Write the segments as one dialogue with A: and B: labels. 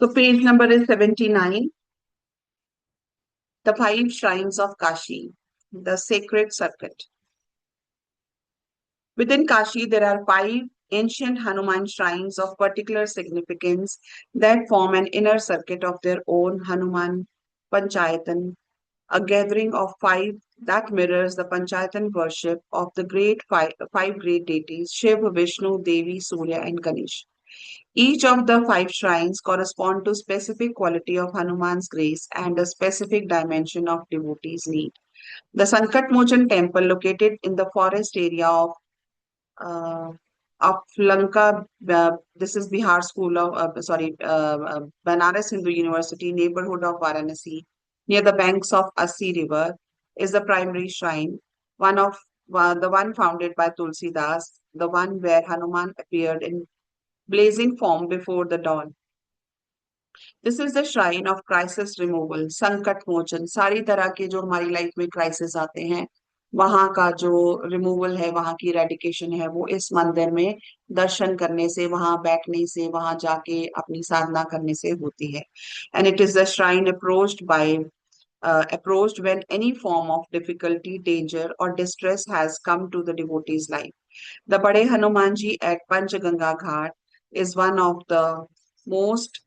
A: So page number is 79. The five shrines of Kashi, the sacred circuit. Within Kashi, there are five ancient Hanuman shrines of particular significance that form an inner circuit of their own, Hanuman Panchayatan, a gathering of five that mirrors the Panchayatan worship of the five great deities Shiva, Vishnu, Devi, Surya, and Ganesh. Each of the five shrines correspond to specific quality of Hanuman's grace and a specific dimension of devotees' need. The Sankat Mochan temple, located in the forest area uh, of Lanka, this is Bihar School of, Banaras Hindu University, neighborhood of Varanasi, near the banks of Assi River, is the primary shrine, one of the one founded by Tulsidas, the one where Hanuman appeared in blazing form before the dawn. This is the shrine of crisis removal, संकट मोचन। सारी तरह के जो हमारी life में crisis आते हैं, वहां का जो रिमूवल है, वहां की रेडिकेशन है, वो इस मंदिर में दर्शन करने से, वहां बैठने से, वहां जाके अपनी साधना करने से होती है। And it is the shrine approached when any form of difficulty, danger, or distress has come to the devotee's life. The Bade Hanumanji at Panchaganga Ghat is one of the most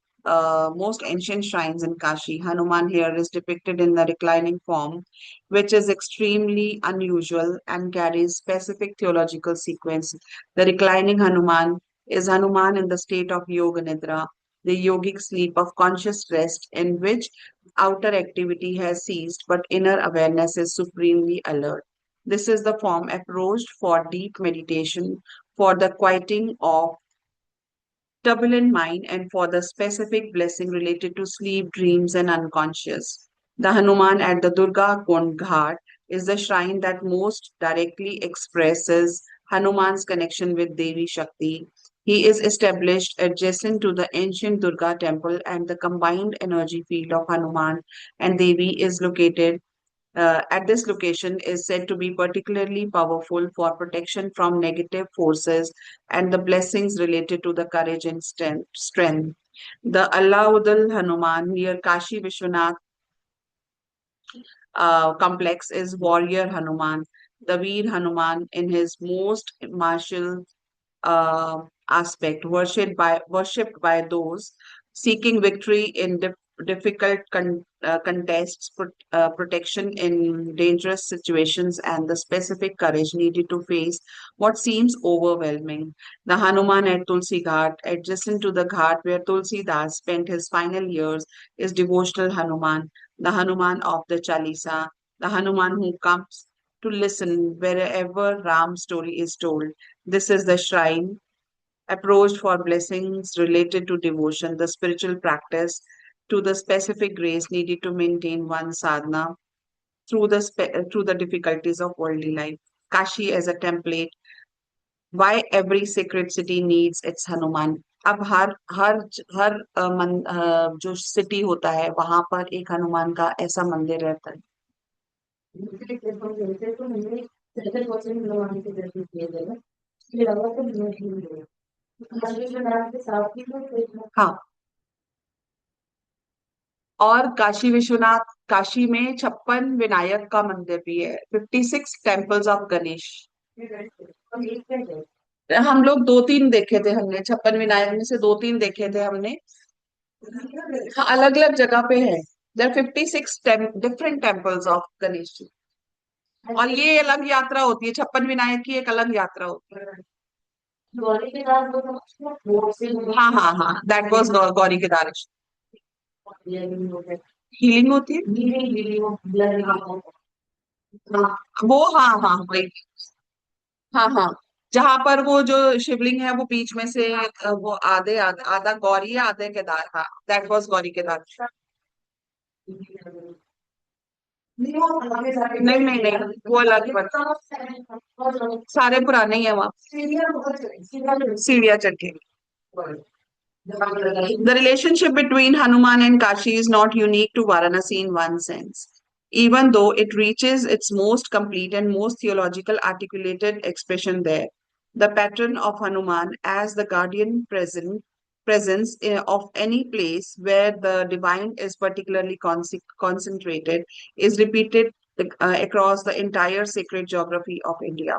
A: ancient shrines in Kashi. Hanuman here is depicted in the reclining form, which is extremely unusual and carries specific theological sequence. The reclining Hanuman is Hanuman in the state of Yoga Nidra, the yogic sleep of conscious rest in which outer activity has ceased but inner awareness is supremely alert. This is the form approached for deep meditation, for the quieting of turbulent mind, and for the specific blessing related to sleep, dreams, and unconscious. The Hanuman at the Durga Kund Ghat is the shrine that most directly expresses Hanuman's connection with Devi Shakti. He is established adjacent to the ancient Durga temple, and the combined energy field of Hanuman and Devi is located at this location is said to be particularly powerful for protection from negative forces and the blessings related to the courage and strength. The Allaudal Hanuman near Kashi Vishwanath complex is warrior Hanuman, the Veer Hanuman in his most martial uh, aspect, worshipped by those seeking victory in difficult contests, protection in dangerous situations, and the specific courage needed to face what seems overwhelming. The Hanuman at Tulsi Ghat, adjacent to the ghat where Tulsi Das spent his final years, is devotional Hanuman, the Hanuman of the Chalisa, the Hanuman who comes to listen wherever Ram's story is told. This is the shrine approached for blessings related to devotion, the spiritual practice, to the specific grace needed to maintain one's sadhana through the difficulties of worldly life. Kashi as a template, why every sacred city needs its Hanuman. अब हर जो city होता है वहां पर एक हनुमान का ऐसा मंदिर रहता है। हाँ, और काशी विश्वनाथ, काशी में 56 विनायक का मंदिर भी है, 56 टेम्पल्स ऑफ गणेश। हम लोग दो तीन देखे थे, हमने 56 विनायक में से दो तीन देखे थे हमने। हाँ, अलग अलग जगह पे है। There 56 different temples of Ganesh ji. और ये अलग यात्रा होती है, 56 विनायक की एक अलग यात्रा होती है। हाँ हाँ हाँ, दैट वाज गौरी केदारेश। हीलिंग होती है। हाँ, वो हाँ हाँ वही। हाँ हाँ, जहां पर वो जो शिवलिंग है वो बीच में से वो आधा गौरी है आधे केदार। हाँ, दैट वाज गौरी केदार। नहीं नहीं नहीं, वो अलग सारे पुराने ही है वहाँ, सीढ़ियाँ चढ़ के। The relationship between Hanuman and Kashi is not unique to Varanasi in one sense. Even though it reaches its most complete and most theological articulated expression there, the pattern of Hanuman as the guardian present presence of any place where the divine is particularly concentrated is repeated across the entire sacred geography of India.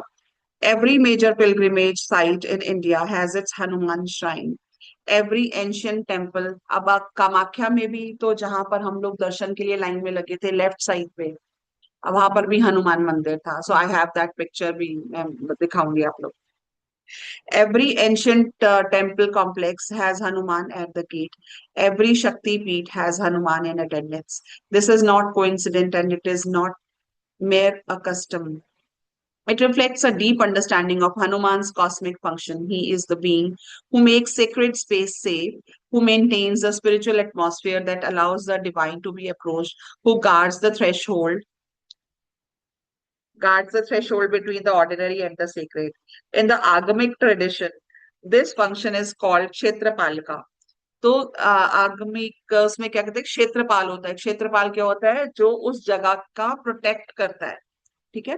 A: Every major pilgrimage site in India has its Hanuman shrine. Every ancient temple, अब कामाख्या में भी तो जहां पर हम लोग दर्शन के लिए लाइन में लगे थे लेफ्ट साइड पे, वहां पर भी हनुमान मंदिर था. सो आई हैव दैट पिक्चर भी, मैं दिखाऊंगी आप लोग. Every ancient temple complex has Hanuman at the gate. Every Shakti Peeth has Hanuman in attendance. This is not coincident and it is not mere a custom. It reflects a deep understanding of Hanuman's cosmic function. He is the being who makes sacred space safe, who maintains the spiritual atmosphere that allows the divine to be approached, who guards the threshold between the ordinary and the sacred. In the Agamic tradition, this function is called Kshetrapalika. तो आगमिक उसमें क्या कहते हैं, क्षेत्रपाल होता है. क्षेत्रपाल क्या होता है? जो उस जगह का प्रोटेक्ट करता है. ठीक है.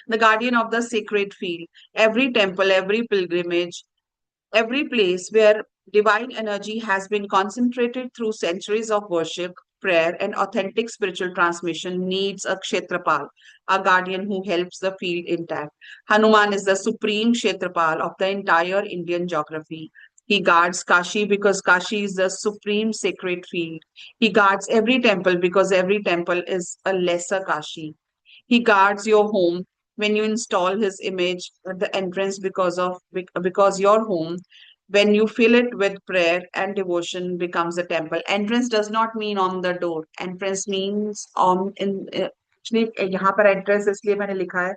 A: The guardian of the sacred field. Every temple, every pilgrimage, every place where divine energy has been concentrated through centuries of worship, prayer, and authentic spiritual transmission needs a Kshetrapal, a guardian who helps the field intact. Hanuman is the supreme Kshetrapal of the entire Indian geography. He guards Kashi because Kashi is the supreme sacred field. He guards every temple because every temple is a lesser Kashi. He guards your home when you install his image at the entrance because your home, when you fill it with prayer and devotion, becomes a temple. Entrance does not mean on the door. Entrance means on in actually यहाँ पर entrance इसलिए मैंने लिखा है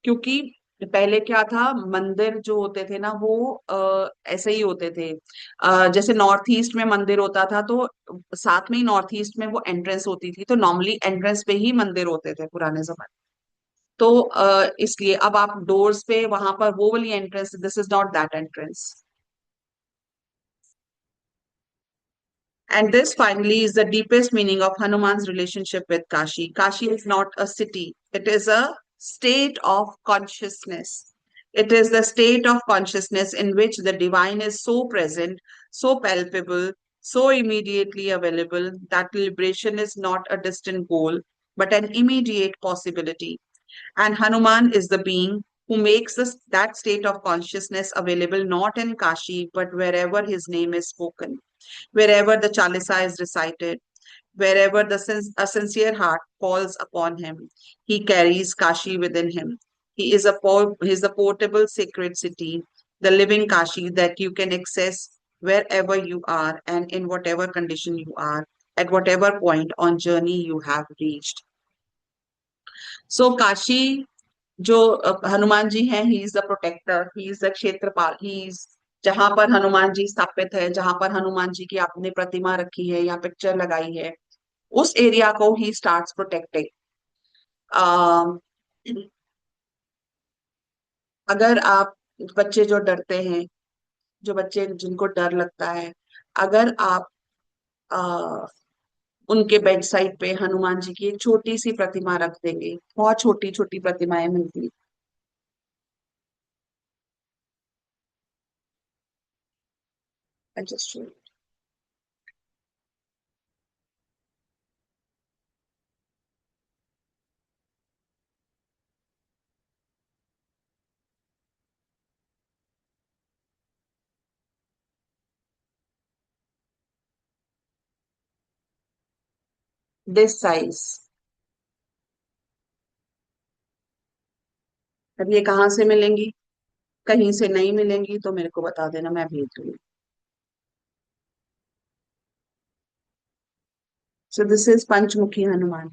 A: क्योंकि पहले क्या था, मंदिर जो होते थे ना वो ऐसे ही होते थे. जैसे नॉर्थ ईस्ट में मंदिर होता था तो साथ में ही नॉर्थ ईस्ट में वो एंट्रेंस होती थी, तो नॉर्मली एंट्रेंस पे ही मंदिर होते थे पुराने जमाने. तो इसलिए अब आप डोर्स पे वहां पर वो वाली entrance, this is not that entrance. And this finally is the deepest meaning of Hanuman's relationship with Kashi. Kashi is not a city, it is a state of consciousness. It is the state of consciousness in which the divine is so present, so palpable, so immediately available that liberation is not a distant goal, but an immediate possibility. And Hanuman is the being who makes that state of consciousness available not in Kashi, but wherever his name is spoken, wherever the Chalisa is recited, wherever a sincere heart calls upon him. He carries Kashi within him. He is a portable sacred city, the living Kashi that you can access wherever you are and in whatever condition you are, at whatever point on journey you have reached. So Kashi जो हनुमान जी हैं, he is the protector, he is the Kshetrapal, he is जहां पर हनुमान जी स्थापित है, जहां पर हनुमान जी की आपने प्रतिमा रखी है या पिक्चर लगाई है, उस एरिया को ही स्टार्ट्स प्रोटेक्टिंग. अगर आप बच्चे जो डरते हैं, जो बच्चे जिनको डर लगता है, अगर आप आ, उनके बेड साइड पे हनुमान जी की एक छोटी सी प्रतिमा रख देंगे, बहुत छोटी छोटी प्रतिमाएं मिलती. I just show you. This size. अब ये कहाँ से मिलेंगी? कहीं से नहीं मिलेंगी तो मेरे को बता देना, मैं भेज दूंगी. सो दिस इज पंचमुखी हनुमान.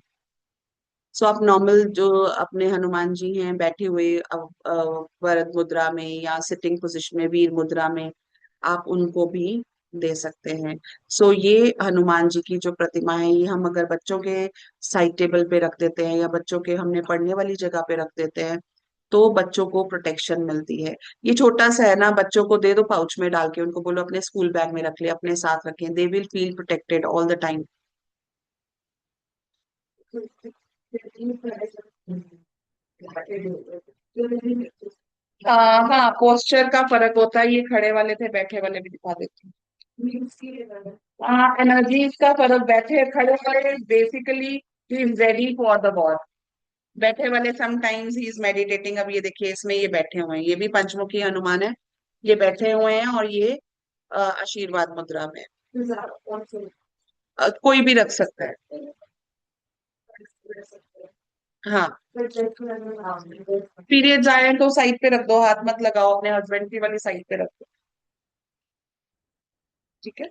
A: सो आप नॉर्मल जो अपने हनुमान जी हैं बैठे हुए वरद मुद्रा में या सिटिंग पोजिशन में, वीर मुद्रा में, आप उनको भी दे सकते हैं. सो ये हनुमान जी की जो प्रतिमा है, ये हम अगर बच्चों के साइड टेबल पे रख देते हैं या बच्चों के हमने पढ़ने वाली जगह पे रख देते हैं तो बच्चों को प्रोटेक्शन मिलती है. ये छोटा सा है ना, बच्चों को दे दो पाउच में डाल के, उनको बोलो अपने स्कूल बैग में रख ले, अपने साथ रखें, they will feel protected all the time. हाँ, पोस्चर का फर्क होता है। ये खड़े वाले थे, बैठे वाले भी दिखा देती हूँ। हाँ, एनर्जीज का फर्क। बैठे खड़े वाले basically he is ready for the war. बैठे वाले समटाइम्स ही इज मेडिटेटिंग। अब ये देखिए, इसमें ये बैठे हुए हैं, ये भी पंचमुखी हनुमान है। ये बैठे हुए हैं और ये आशीर्वाद मुद्रा में है। कोई भी रख सकता है। हाँ, पीरियड्स आए हैं तो साइड पे रख दो, हाथ मत लगाओ, अपने हस्बैंड की वाली साइड पे रख दो। ठीक है।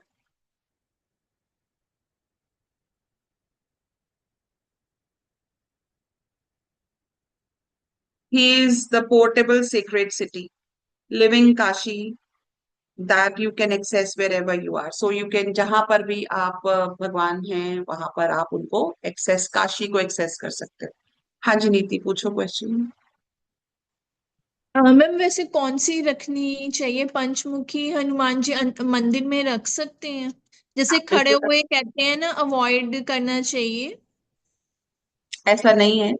A: He is the portable sacred city, living Kashi that you can access wherever you are. So you can, जहां पर भी आप भगवान हैं वहां पर आप उनको एक्सेस, काशी को एक्सेस कर सकते हो। हाँ जी, नीति पूछो क्वेश्चन।
B: मैम वैसे कौन सी रखनी चाहिए, पंचमुखी हनुमान जी मंदिर में रख सकते हैं? जैसे
A: आप
B: खड़े
A: बिल्कुल
B: हुए कहते हैं ना, अवॉइड करना चाहिए।
A: ऐसा नहीं है।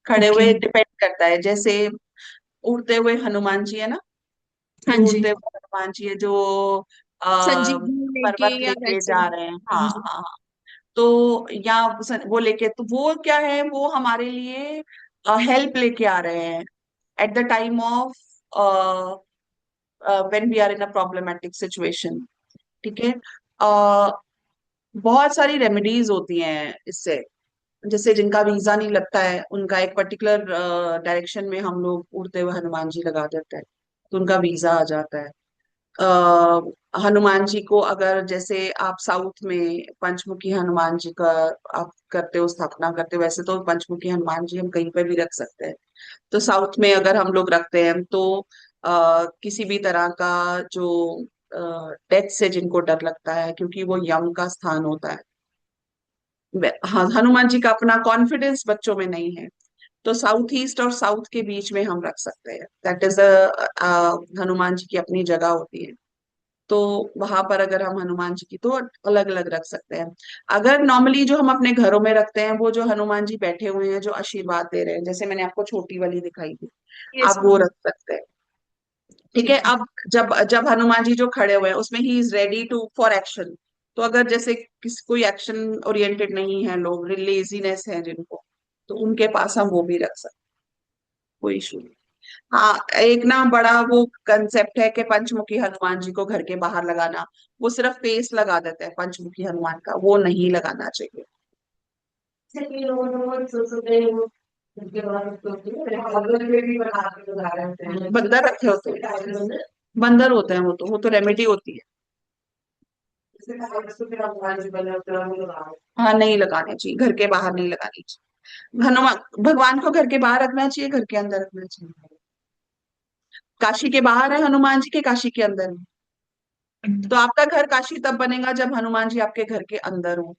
A: खड़े
B: ओके।
A: हुए डिपेंड करता है। जैसे उड़ते हुए हनुमान जी है ना,
B: हाँ
A: जो
B: जी।
A: उड़ते हुए हनुमान जी है, जो
B: संजीवनी लेके
A: पर्वत
B: या
A: लेके
B: वैसे।
A: जा रहे हैं।
B: हाँ
A: हाँ
B: जी।
A: हाँ हाँ। तो या वो लेके, तो वो क्या है, वो हमारे लिए हेल्प लेके आ रहे हैं at the time of when we are in a problematic situation. ठीक है। बहुत सारी रेमेडीज होती हैं इससे। जैसे जिनका वीजा नहीं लगता है, उनका एक पर्टिकुलर डायरेक्शन में हम लोग उड़ते हुए हनुमान जी लगा देते हैं, तो उनका वीजा आ जाता है। हनुमान जी को अगर, जैसे आप साउथ में पंचमुखी हनुमान जी का आप करते हो, स्थापना करते हो, वैसे तो पंचमुखी हनुमान जी हम कहीं पे भी रख सकते हैं। तो साउथ में अगर हम लोग रखते हैं तो किसी भी तरह का जो डेथ से जिनको डर लगता है, क्योंकि वो यम का स्थान होता है। हाँ, हनुमान जी का अपना कॉन्फिडेंस बच्चों में नहीं है, तो साउथ ईस्ट और साउथ के बीच में हम रख सकते हैं। दैट इज हनुमान जी की अपनी जगह होती है। तो वहां पर अगर हम हनुमान जी की, तो अलग अलग रख सकते हैं। अगर नॉर्मली जो हम अपने घरों में रखते हैं, वो जो हनुमान जी बैठे हुए हैं जो आशीर्वाद दे रहे हैं, जैसे मैंने आपको छोटी वाली दिखाई थी,
B: यस
A: आप वो
B: मैम।
A: रख सकते हैं। ठीक है।
B: ठीक है।
A: अब जब जब हनुमान जी जो खड़े हुए हैं, उसमें ही is ready to for action. तो अगर जैसे कोई एक्शन ओरिएंटेड नहीं है, लोग लेजीनेस है जिनको, तो उनके पास हम वो भी रख सकते हैं। कोई इशू नहीं। हाँ, एक ना बड़ा वो कंसेप्ट है कि पंचमुखी हनुमान जी को घर के बाहर लगाना। वो सिर्फ फेस लगा देते हैं पंचमुखी हनुमान का, वो नहीं लगाना चाहिए। बंदर रखे होते हैं, बंदर होते हैं, वो तो रेमेडी होती है। हाँ, नहीं लगाने चाहिए, घर के बाहर नहीं लगानी चाहिए। हनुमान भगवान को घर के बाहर रखना चाहिए, घर के अंदर रखना चाहिए। काशी के बाहर है हनुमान जी के, काशी के अंदर है। तो आपका घर काशी तब बनेगा जब हनुमान जी आपके घर के अंदर हो।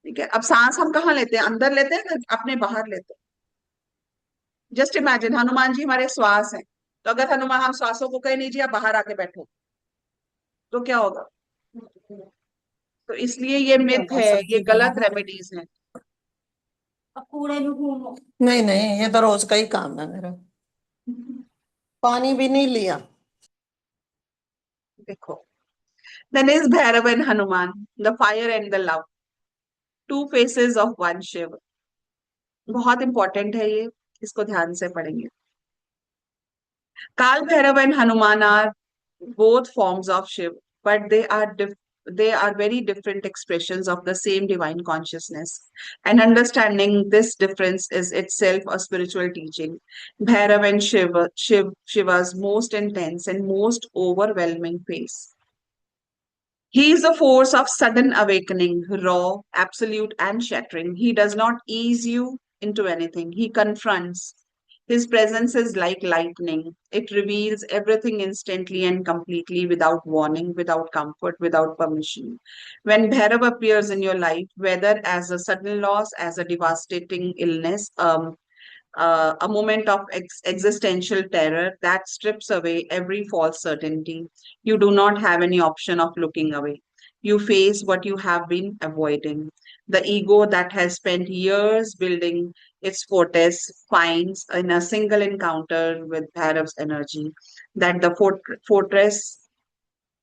A: ठीक है। अब सांस हम कहाँ लेते हैं, अंदर लेते हैं, अपने बाहर लेते हैं। जस्ट इमेजिन हनुमान जी हमारे श्वास हैं। तो अगर हनुमान, हम श्वासों को कहे नहीं जी आप बाहर आके बैठो, तो क्या होगा? तो इसलिए ये मिथ है, ये गलत रेमेडीज है।
C: नहीं नहीं, ये तो रोज का ही काम है मेरा। पानी भी नहीं लिया।
A: देखो, then is Bhairav and Hanuman, the fire and the love, two faces of one Shiv। बहुत इंपॉर्टेंट है ये, इसको ध्यान से पढ़ेंगे। Kal Bhairav and Hanuman are both forms of Shiv, but they are very different expressions of the same divine consciousness. And understanding this difference is itself a spiritual teaching. Bhairav and Shiva's most intense and most overwhelming phase. He is a force of sudden awakening, raw, absolute, and shattering. He does not ease you into anything. He confronts. His presence is like lightning. It reveals everything instantly and completely without warning, without comfort, without permission. When Bhairav appears in your life, whether as a sudden loss, as a devastating illness, a moment of existential terror that strips away every false certainty, you do not have any option of looking away. You face what you have been avoiding. The ego that has spent years building its fortress finds in a single encounter with Bhairav's energy that the fortress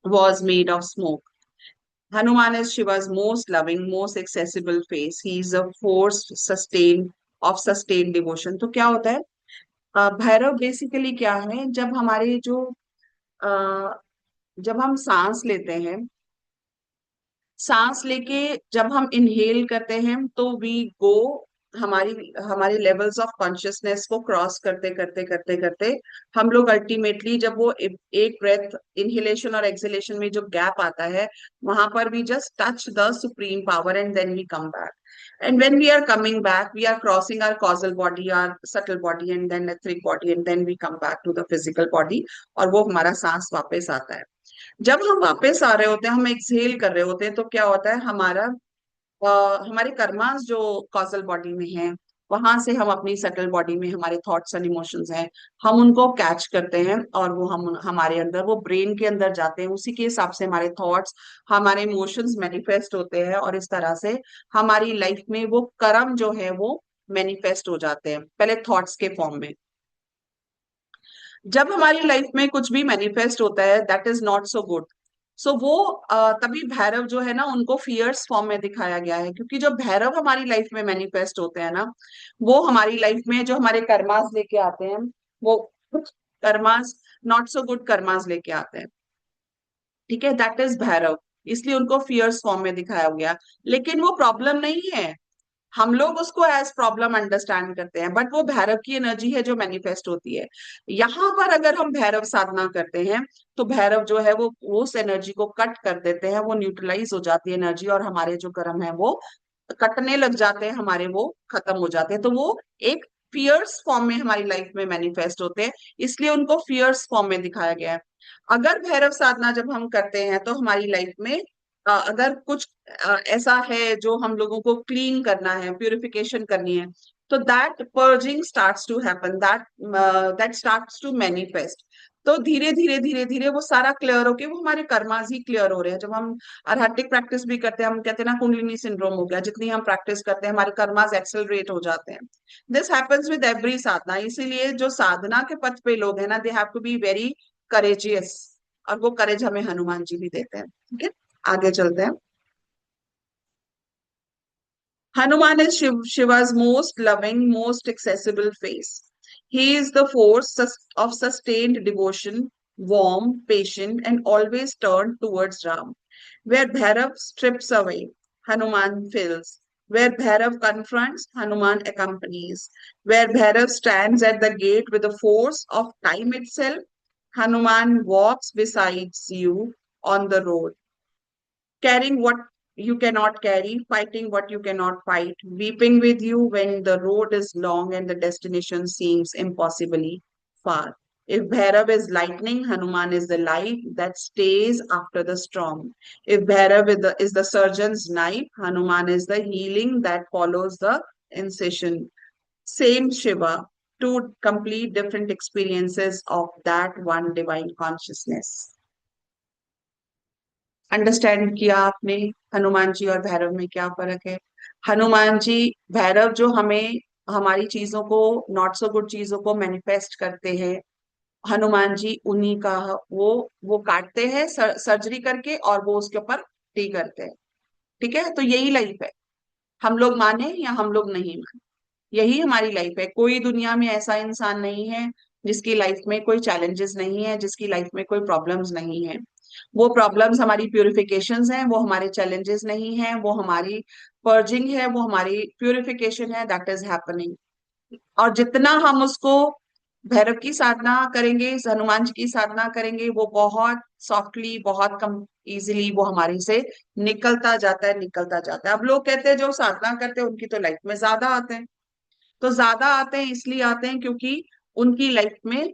A: was made of smoke. Hanuman is Shiva's most loving, most accessible face. He is a force sustained of sustained devotion. तो क्या होता है? Bhairav basically क्या है? जब हमारे जो अ, जब हम सांस लेते हैं, सांस लेके जब हम इनहेल करते हैं तो वी गो, हमारी हमारे लेवल्स ऑफ कॉन्शियसनेस को क्रॉस करते करते करते करते हम लोग अल्टीमेटली जब वो एक ब्रेथ इनहेलेशन और एक्सहेलेशन में जो गैप आता है, वहां पर we just touch the supreme power and then we come back. And when we are coming back, we are crossing our causal body, our subtle body, and then etheric body, and then we come back to the physical body. और वो हमारा सांस वापस आता है. जब हम वापस आ रहे होते हैं, हम एक्सहेल कर रहे होते हैं, तो क्या होता है? हमारे कर्मास जो कॉजल बॉडी में है, वहां से हम अपनी सटल बॉडी में हमारे थॉट्स एंड इमोशंस हैं, हम उनको कैच करते हैं और वो हम हमारे अंदर, वो ब्रेन के अंदर जाते हैं. उसी के हिसाब से हमारे थॉट्स, हमारे इमोशंस मैनिफेस्ट होते हैं और इस तरह से हमारी लाइफ में वो कर्म जो है वो मैनिफेस्ट हो जाते हैं, पहले थॉट्स के फॉर्म में. जब हमारी लाइफ में कुछ भी मैनिफेस्ट होता है that is not so good, so वो तभी भैरव जो है ना, उनको फियर्स फॉर्म में दिखाया गया है. क्योंकि जो भैरव हमारी लाइफ में मैनिफेस्ट होते हैं ना, वो हमारी लाइफ में जो हमारे कर्मास लेके आते हैं, वो karmas, not so good karmas लेके आते हैं. ठीक है, दैट इज भैरव. इसलिए उनको फियर्स फॉर्म में दिखाया गया. लेकिन वो प्रॉब्लम नहीं है, हम लोग उसको एज प्रॉब्लम अंडरस्टैंड करते हैं, बट वो भैरव की एनर्जी है जो मैनिफेस्ट होती है. यहाँ पर अगर हम भैरव साधना करते हैं तो भैरव जो है वो उस एनर्जी को कट कर देते हैं, वो न्यूट्रलाइज हो जाती है एनर्जी, और हमारे जो कर्म है वो कटने लग जाते हैं, हमारे वो खत्म हो जाते हैं. तो वो एक फियर्स फॉर्म में हमारी लाइफ में मैनिफेस्ट होते हैं, इसलिए उनको फियर्स फॉर्म में दिखाया गया है. अगर भैरव साधना जब हम करते हैं तो हमारी लाइफ में अगर कुछ ऐसा है जो हम लोगों को क्लीन करना है, प्यूरिफिकेशन करनी है, तो that purging starts to happen, that starts to manifest. तो धीरे धीरे धीरे धीरे वो सारा क्लियर होके वो हमारे कर्मास ही क्लियर हो रहे हैं. जब हम आध्यात्मिक प्रैक्टिस भी करते हैं, हम कहते हैं ना कुंडलिनी सिंड्रोम हो गया, जितनी हम प्रैक्टिस करते हैं हमारे कर्मास एक्सेलरेट हो जाते हैं. This happens with every sadhana. इसीलिए जो साधना के पथ पे लोग हैं ना, they have to be very courageous, और वो करेज हमें हनुमान जी भी देते हैं. ठीक है, आगे चलते हैं. Hanuman is Shiva's most loving, most accessible face. He is the force of sustained devotion, warm, patient, and always turned towards Ram. Where Bhairav strips away, Hanuman fills. Where Bhairav confronts, Hanuman accompanies. Where Bhairav stands at the gate with the force of time itself, Hanuman walks beside you on the road, carrying what you cannot carry, fighting what you cannot fight, weeping with you when the road is long and the destination seems impossibly far. If Bhairav is lightning, Hanuman is the light that stays after the storm. If Bhairav is the surgeon's knife, Hanuman is the healing that follows the incision. Same Shiva, two complete different experiences of that one divine consciousness. Understand किया आपने हनुमान जी और भैरव में क्या फर्क है? हनुमान जी, भैरव जो हमें हमारी चीजों को, नॉट सो गुड चीजों को मैनिफेस्ट करते हैं, हनुमान जी उन्हीं का, वो काटते हैं सर्जरी करके और वो उसके ऊपर टी करते हैं. ठीक है, तो यही लाइफ है, हम लोग माने या हम लोग नहीं माने, यही हमारी लाइफ है. कोई दुनिया में ऐसा इंसान नहीं है जिसकी लाइफ में कोई चैलेंजेस नहीं है, जिसकी लाइफ में कोई प्रॉब्लम्स नहीं है. वो प्रॉब्लम्स हमारी प्यूरिफिकेशंस हैं, वो हमारे चैलेंजेस नहीं है, वो हमारी पर्जिंग है, वो हमारी प्यूरिफिकेशन है, दैट इज हैपनिंग. और जितना हम उसको भैरव की साधना करेंगे, हनुमान जी की साधना करेंगे, वो बहुत सॉफ्टली, बहुत कम इजीली वो हमारे से निकलता जाता है, निकलता जाता है. अब लोग कहते हैं जो साधना करते हैं उनकी तो लाइफ में ज्यादा आते हैं. तो ज्यादा आते हैं इसलिए आते हैं क्योंकि उनकी लाइफ में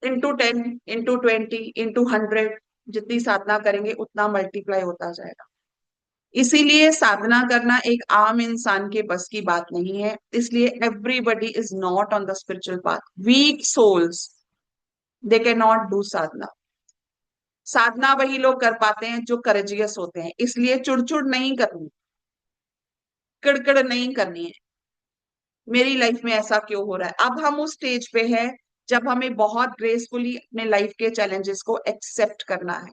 A: इंटू 10, इंटू 20, इंटू 100 जितनी साधना करेंगे उतना मल्टीप्लाई होता जाएगा. इसीलिए साधना करना एक आम इंसान के बस की बात नहीं है. इसलिए everybody is not on the spiritual path. Weak souls, they can not do sadhana. साधना वही लोग कर पाते हैं जो करेजियस होते हैं, इसलिए चुड़चुड़ नहीं करनी, किड़किड़ नहीं करनी है। मेरी लाइफ में ऐसा क्यों हो रहा है? अब हम उस स्टेज पे हैं जब हमें बहुत ग्रेसफुली अपने लाइफ के चैलेंजेस को एक्सेप्ट करना है।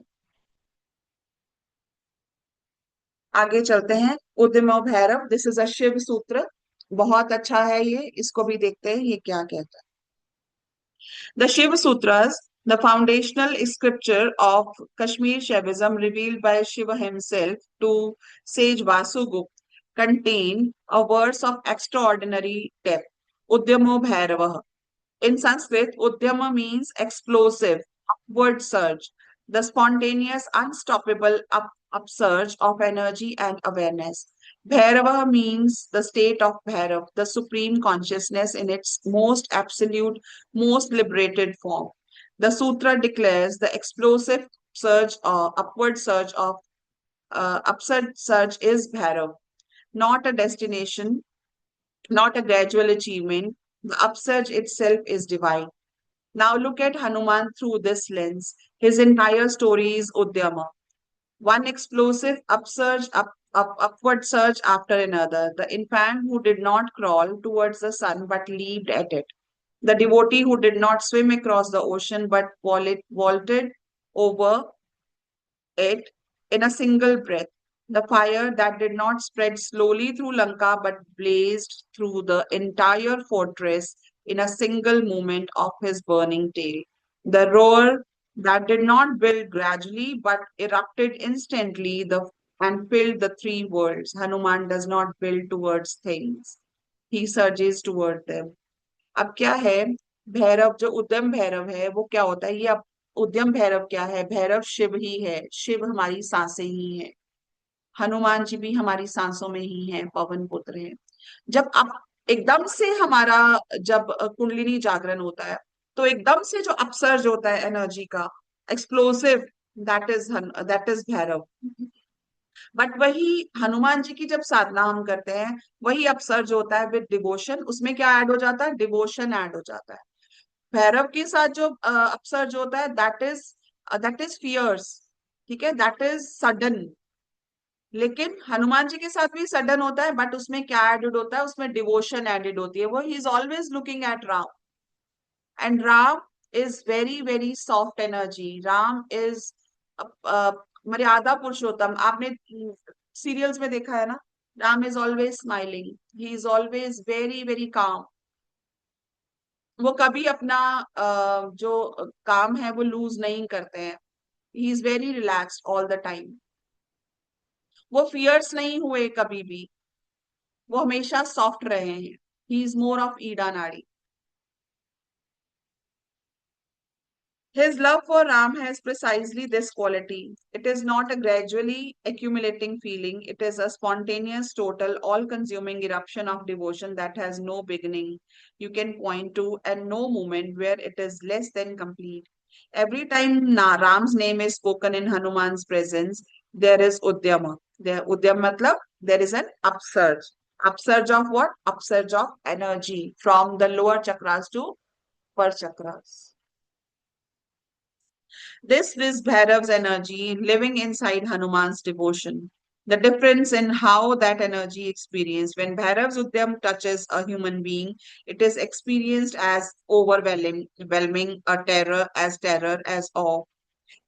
A: आगे चलते हैं। उद्यमो Bhairav, this is a Shiva sutra, बहुत अच्छा है ये, इसको भी देखते हैं ये क्या कहता है। The Shiva Sutras, the foundational scripture of Kashmir Shaivism revealed by Shiva himself to sage Vasugupta, contain a verse of extraordinary depth. Udyamo Bhairava. In Sanskrit, Udyama means explosive, upward surge, the spontaneous, unstoppable upsurge of energy and awareness. Bhairava means the state of Bhairav, the supreme consciousness in its most absolute, most liberated form. The sutra declares the explosive surge or upward surge of upward surge is Bhairav, not a destination, not a gradual achievement. The upsurge itself is divine. Now look at Hanuman through this lens. His entire story is Udyama. One explosive upsurge, upward surge after another. The infant who did not crawl towards the sun but leaped at it. The devotee who did not swim across the ocean but vaulted over it in a single breath. The fire that did not spread slowly through Lanka but blazed through the entire fortress in a single movement of his burning tail. The roar that did not build gradually but erupted instantly and filled the three worlds. Hanuman does not build towards things, he surges toward them. अब क्या है, भैरव जो उद्यम भैरव है वो क्या होता है? ये अब उद्यम भैरव क्या है? भैरव शिव ही है, शिव हमारी सांसें ही है, हनुमान जी भी हमारी सांसों में ही है, पवन पुत्र है। जब अब एकदम से हमारा जब कुंडलिनी जागरण होता है तो एकदम से जो अपसर्ज होता है एनर्जी का, explosive, that is Bhairav. But वही हनुमान जी की जब साधना हम करते हैं, वही अपसर्ज होता है विद डिवोशन। उसमें क्या ऐड हो जाता है? डिवोशन ऐड हो जाता है। भैरव के साथ जो अपसर्ज होता है दैट इज फियर्स, ठीक है, दैट इज सडन। लेकिन हनुमान जी के साथ भी सडन होता है, बट उसमें क्या एडेड होता है? उसमें डिवोशन एडेड होती है। वो ही is always looking at Ram, and Ram is very very soft energy. Ram is मर्यादा पुरुषोत्तम। आपने सीरियल्स में देखा है ना, Ram is always smiling, he is always very very calm. वो कभी अपना जो काम है वो लूज नहीं करते हैं। He is very relaxed all the time. वो फियर्स नहीं हुए कभी भी, वो हमेशा सॉफ्ट रहे हैं। ही इज मोर ऑफ ईडा नाड़ी। His love for Ram has precisely this quality. It is not a gradually accumulating feeling. It is a spontaneous, total, all-consuming eruption of devotion that has no beginning you can point to and no moment where it is less than complete. Every time Ram's name is spoken in Hanuman's presence, there is Udyama. There, Udyam matlab, there is an upsurge. Upsurge of what? Upsurge of energy from the lower chakras to upper chakras. This is Bhairav's energy living inside Hanuman's devotion. The difference in how that energy experienced. When Bhairav's Udyam touches a human being, it is experienced as overwhelming, terror, as awe,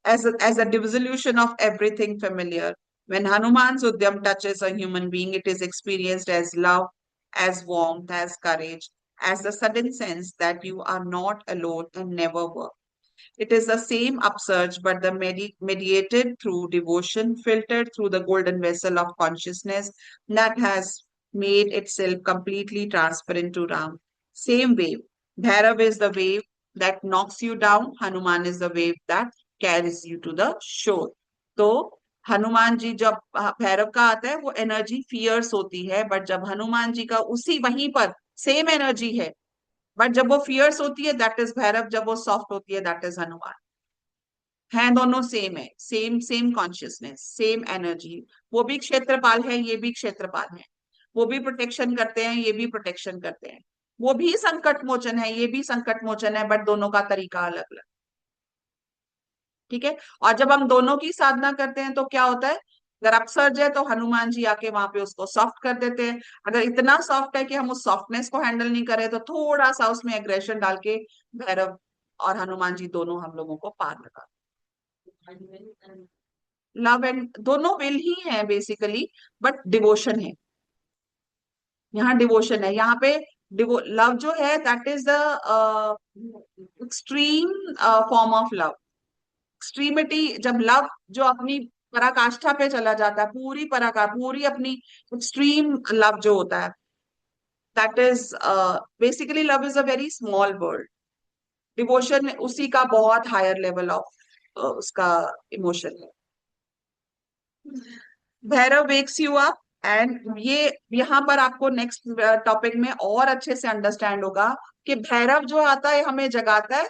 A: as a dissolution of everything familiar. When Hanuman's Udyam touches a human being, it is experienced as love, as warmth, as courage, as the sudden sense that you are not alone and never were. It is the same upsurge, but the mediated through devotion, filtered through the golden vessel of consciousness that has made itself completely transparent to Ram. Same wave. Bhairav is the wave that knocks you down. Hanuman is the wave that carries you to the shore. तो हनुमान जी जब भैरव का आता है वो energy fears होती है, but जब हनुमान जी का उसी वहीं पर सेम एनर्जी है, बट जब वो फियर्स होती है दैट इज भैरव, जब वो सॉफ्ट होती है दैट इज हनुमान। हैं दोनों सेम है, same same consciousness, same energy. वो भी क्षेत्रपाल है, ये भी क्षेत्रपाल है। वो भी प्रोटेक्शन करते हैं, ये भी प्रोटेक्शन करते हैं। वो भी संकट मोचन है, ये भी संकट मोचन है, बट दोनों का तरीका अलग अलग। ठीक है। और जब हम दोनों की साधना करते हैं तो क्या होता है, अगर अपसर्ज है तो हनुमान जी आके वहां पे उसको सॉफ्ट कर देते हैं। अगर इतना सॉफ्ट है कि हम उस सॉफ्टनेस को हैंडल नहीं करें तो थोड़ा सा उसमें एग्रेशन डाल के भैरव और हनुमान जी दोनों हम लोगों को पार लगा। लव एंड दोनों विल ही है बेसिकली, बट डिवोशन है यहाँ, डिवोशन है यहाँ पे। लव जो है that is the extreme form of love. Extremity, जब लव जो अपनी पराकाष्ठा पे चला जाता है, पूरी पराका पूरी अपनी एक्सट्रीम लव जो होता है, that is basically love is a very small word. Devotion उसी का बहुत हायर लेवल ऑफ उसका इमोशन है। Bhairav wakes you up, and ये यहाँ पर आपको नेक्स्ट टॉपिक में और अच्छे से अंडरस्टैंड होगा कि भैरव जो आता है हमें जगाता है,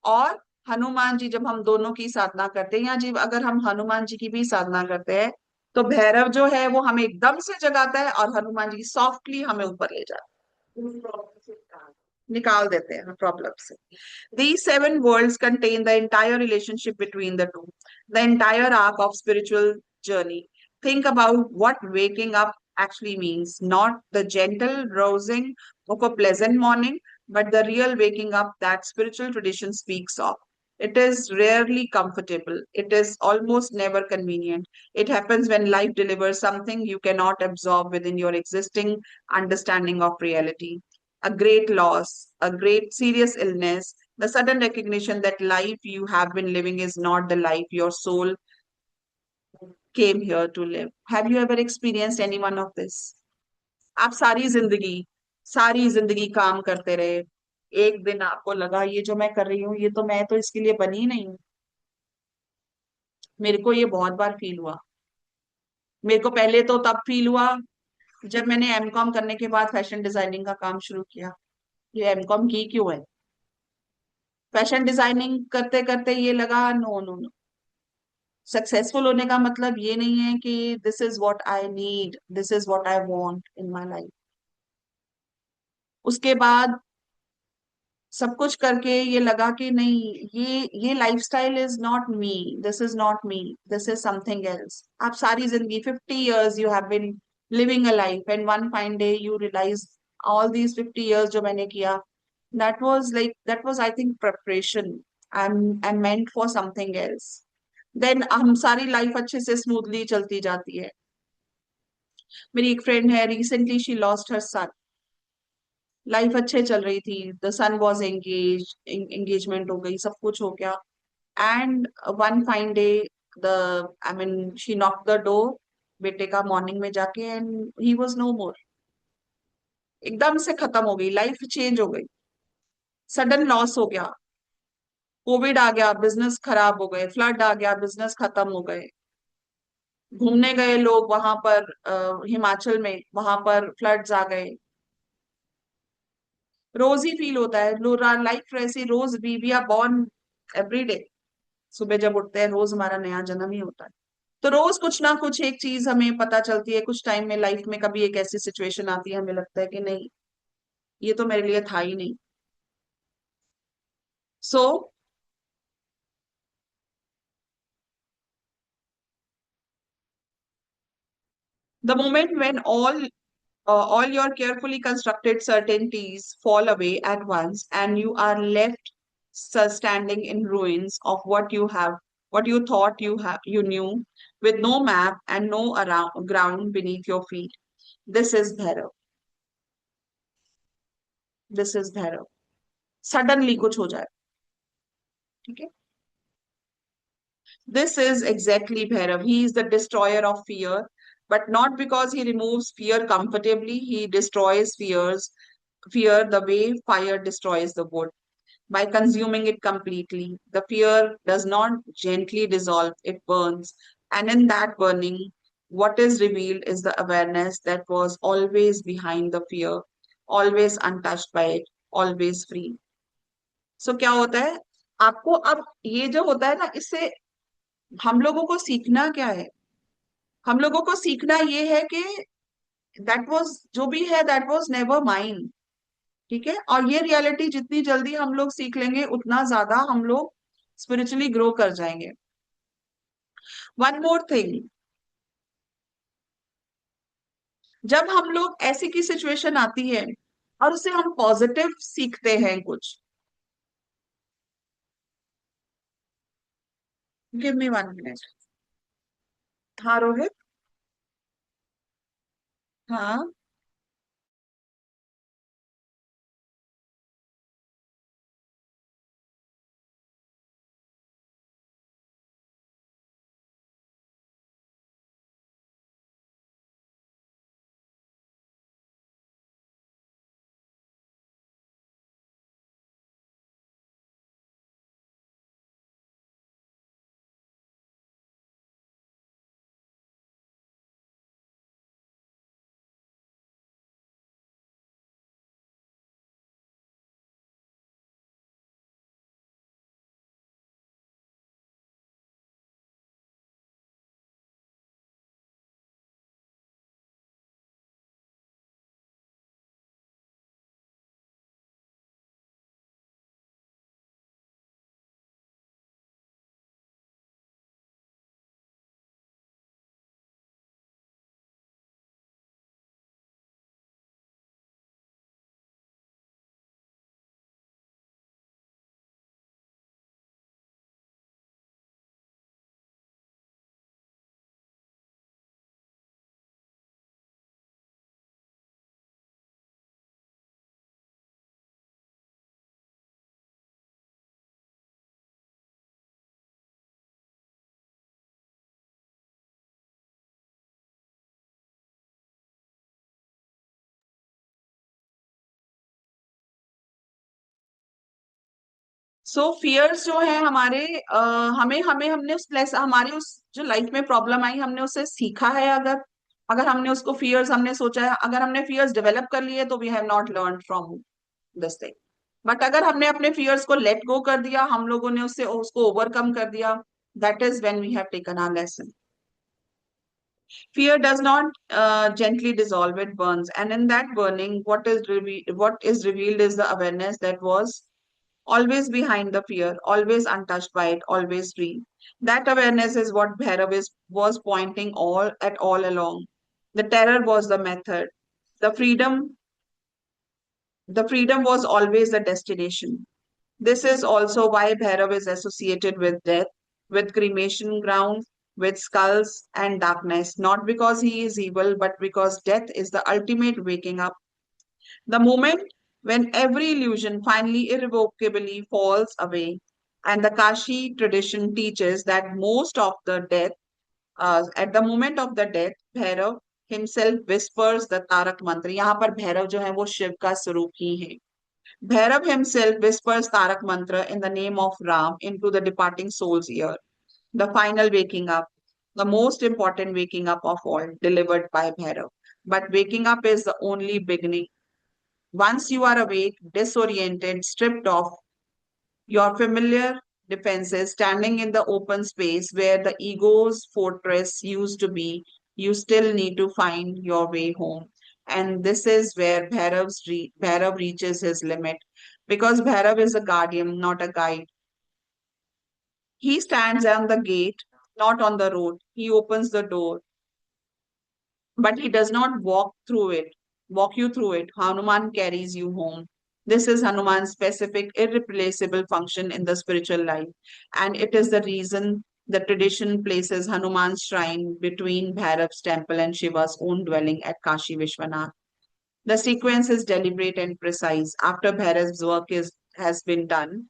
A: और हनुमान जी जब हम दोनों की साधना करते हैं, या जी अगर हम हनुमान जी की भी साधना करते हैं, तो भैरव जो है वो हमें एकदम से जगाता है और हनुमान जी सॉफ्टली हमें ऊपर ले जाता है, निकाल देते हैं प्रॉब्लम से। These seven worlds contain the entire relationship between the two, the entire arc of spiritual journey. Think about what waking up actually means, not the gentle rousing of a pleasant morning, but the real waking up that spiritual tradition speaks of. It is rarely comfortable. It is almost never convenient. It happens when life delivers something you cannot absorb within your existing understanding of reality. A great loss, a great serious illness, the sudden recognition that life you have been living is not the life your soul came here to live. Have you ever experienced any one of this? आप सारी जिंदगी काम करते रहे, एक दिन आपको लगा ये जो मैं कर रही हूँ, ये तो मैं तो इसके लिए बनी ही नहीं हूँ। मेरे को ये बहुत बार फील हुआ। मेरे को पहले तो तब फील हुआ जब मैंने एमकॉम करने के बाद फैशन डिजाइनिंग का काम शुरू किया। ये एमकॉम की क्यों है? फैशन डिजाइनिंग करते करते ये लगा, नो नो नो, सक्सेसफुल होने का मतलब ये नहीं है कि this is what I need, this is what I want in my life. उसके बाद सब कुछ करके ये लगा कि नहीं, ये lifestyle is not me, this is not me, this is something else. आप सारी जिंदगी 50 years you have been living a life, and one fine day you realise all these 50 years जो मैंने किया, that was I think preparation. I'm meant for something else. Then हम सारी life अच्छे से स्मूथली चलती जाती है। मेरी एक फ्रेंड है, recently she lost her son. Life अच्छे चल रही थी, द सन वॉज एंगेजमेंट हो गई, सब कुछ हो गया, and one fine day the I mean she knock the door बेटे का मॉर्निंग में जाके, एंड ही वॉज नो मोर। एकदम से खत्म हो गई, लाइफ चेंज हो गई, सडन लॉस हो गया। कोविड आ गया, बिजनेस खराब हो गए, फ्लड आ गया, बिजनेस खत्म हो गए। घूमने गए लोग वहां पर हिमाचल में, वहां पर फ्लड्स आ गए। रोज ही फील होता है, लाइफ वैसी रोज, we are born every day. सुबह जब उठते हैं रोज हमारा नया जन्म ही होता है। तो रोज कुछ ना कुछ एक चीज हमें पता चलती है। कुछ टाइम में लाइफ में कभी एक ऐसी सिचुएशन आती है, हमें लगता है कि नहीं, ये तो मेरे लिए था ही नहीं। So the moment when all your carefully constructed certainties fall away at once, and you are left standing in ruins of what you thought you knew, with no map and no ground beneath your feet. This is Bhairav. This is Bhairav. Suddenly कुछ हो जाए, ठीक है? This is exactly Bhairav. He is the destroyer of fear, but not because he removes fear comfortably. He destroys fear the way fire destroys the wood, by consuming it completely. The fear does not gently dissolve, it burns. And in that burning, what is revealed is the awareness that was always behind the fear, always untouched by it, always free. So क्या होता है? आपको अब ये जो होता है ना, इससे हम लोगों को सीखना क्या है? हम लोगों को सीखना ये है कि दैट वाज जो भी है, दैट वाज नेवर माइन, ठीक है? और ये रियलिटी जितनी जल्दी हम लोग सीख लेंगे, उतना ज्यादा हम लोग स्पिरिचुअली ग्रो कर जाएंगे। वन मोर थिंग, जब हम लोग ऐसी की सिचुएशन आती है और उससे हम पॉजिटिव सीखते हैं कुछ, गिव मी 1 मिनट। हाँ रोहित। हाँ। सो फियर्स जो है हमारे, हमें हमें हमने हमारी उस जो लाइफ में प्रॉब्लम आई, हमने उससे सीखा है। अगर अगर हमने उसको फियर्स, हमने सोचा है, अगर हमने फियर्स डेवलप कर लिए तो we have not learn from this thing. But अगर हमने अपने फियर्स को लेट गो कर दिया, हम लोगों ने उससे उसको ओवरकम कर दिया, that is when we have taken our lesson. Fear does not gently dissolve, it burns. And in that burning, what is revealed is the awareness that was always behind the fear, always untouched by it, always free. That awareness is what Bhairav was pointing all along. The terror was the method. The freedom, the freedom was always the destination. This is also why Bhairav is associated with death, with cremation ground, with skulls and darkness, not because he is evil, but because death is the ultimate waking up. The moment when every illusion finally irrevocably falls away. And the Kashi tradition teaches that most of the death, at the moment of the death, Bhairav himself whispers the Tarak mantra. यहाँ पर भैरव जो है वो शिव का स्वरूप ही है। Bhairav himself whispers Tarak mantra in the name of Ram into the departing soul's ear. The final waking up, the most important waking up of all, delivered by Bhairav. But waking up is the only beginning. Once you are awake, disoriented, stripped of your familiar defenses, standing in the open space where the ego's fortress used to be, you still need to find your way home. And this is where Bhairav reaches his limit, because Bhairav is a guardian, not a guide. He stands on the gate, not on the road. He opens the door, but he does not walk you through it. Hanuman carries you home. This is Hanuman's specific, irreplaceable function in the spiritual life. And it is the reason the tradition places Hanuman's shrine between Bhairav's temple and Shiva's own dwelling at Kashi Vishwanath. The sequence is deliberate and precise. After Bhairav's has been done,